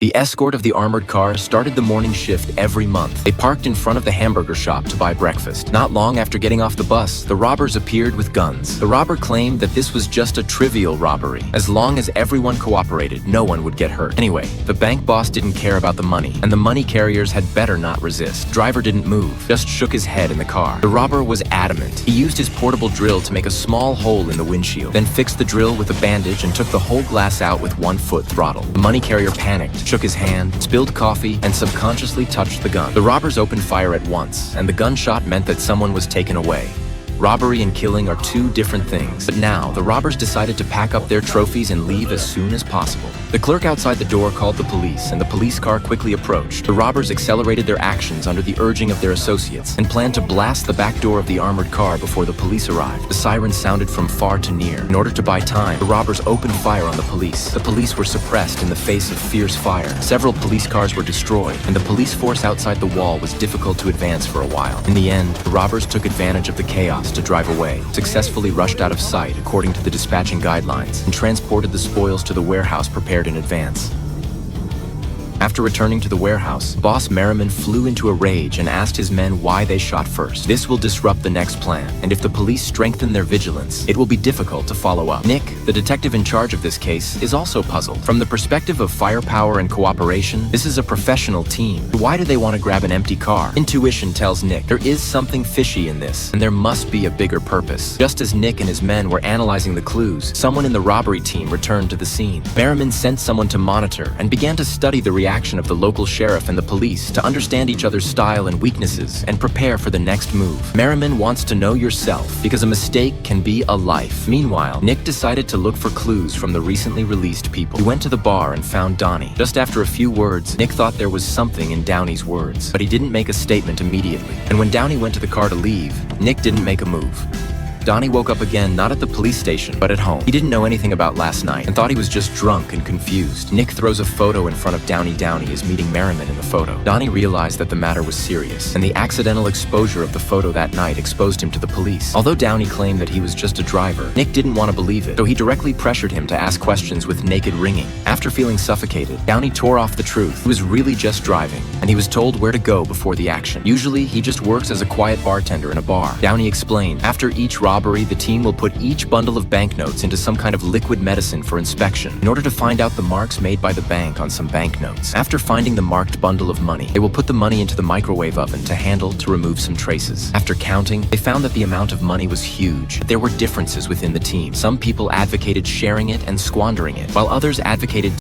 The escort of the armored car started the morning shift every month. They parked in front of the hamburger shop to buy breakfast. Not long after getting off the bus, the robbers appeared with guns. The robber claimed that this was just a trivial robbery. As long as everyone cooperated, no one would get hurt. Anyway, the bank boss didn't care about the money, and the money carriers had better not resist. Driver didn't move, just shook his head in the car. The robber was adamant. He used his portable drill to make a small hole in the windshield, then fixed the drill with a bandage and took the whole glass out with 1 foot throttle. The money carrier panicked, shook his hand, spilled coffee, and subconsciously touched the gun. The robbers opened fire at once, and the gunshot meant that someone was taken away. Robbery and killing are two different things, but now the robbers decided to pack up their trophies and leave as soon as possible. The clerk outside the door called the police, and the police car quickly approached. The robbers accelerated their actions under the urging of their associates and planned to blast the back door of the armored car before the police arrived. The sirens sounded from far to near. In order to buy time, the robbers opened fire on the police. The police were suppressed in the face of fierce fire. Several police cars were destroyed, and the police force outside the wall was difficult to advance for a while. In the end, the robbers took advantage of the chaos to drive away, successfully rushed out of sight according to the dispatching guidelines, and transported the spoils to the warehouse prepared in advance. After returning to the warehouse, Boss Merriman flew into a rage and asked his men why they shot first. This will disrupt the next plan, and if the police strengthen their vigilance, it will be difficult to follow up. Nick, the detective in charge of this case, is also puzzled. From the perspective of firepower and cooperation, this is a professional team. Why do they want to grab an empty car? Intuition tells Nick there is something fishy in this, and there must be a bigger purpose. Just as Nick and his men were analyzing the clues, someone in the robbery team returned to the scene. Merriman sent someone to monitor and began to study the reaction of the local sheriff and the police to understand each other's style and weaknesses and prepare for the next move. Merriman wants to know yourself because a mistake can be a life. Meanwhile, Nick decided to look for clues from the recently released people. He went to the bar and found Donnie. Just after a few words, Nick thought there was something in Downey's words, but he didn't make a statement immediately. And when Downey went to the car to leave, Nick didn't make a move. Donnie woke up again, not at the police station, but at home. He didn't know anything about last night and thought he was just drunk and confused. Nick throws a photo in front of Downey. Downey is meeting Merriman in the photo. Donnie realized that the matter was serious, and the accidental exposure of the photo that night exposed him to the police. Although Downey claimed that he was just a driver, Nick didn't want to believe it, so he directly pressured him to ask questions with naked ringing. After feeling suffocated, Downey tore off the truth. He was really just driving, and he was told where to go before the action. Usually, he just works as a quiet bartender in a bar. Downey explained, after each robbery, the team will put each bundle of banknotes into some kind of liquid medicine for inspection in order to find out the marks made by the bank on some banknotes. After finding the marked bundle of money, they will put the money into the microwave oven to handle to remove some traces. After counting, they found that the amount of money was huge, but there were differences within the team. Some people advocated sharing it and squandering it, while others advocated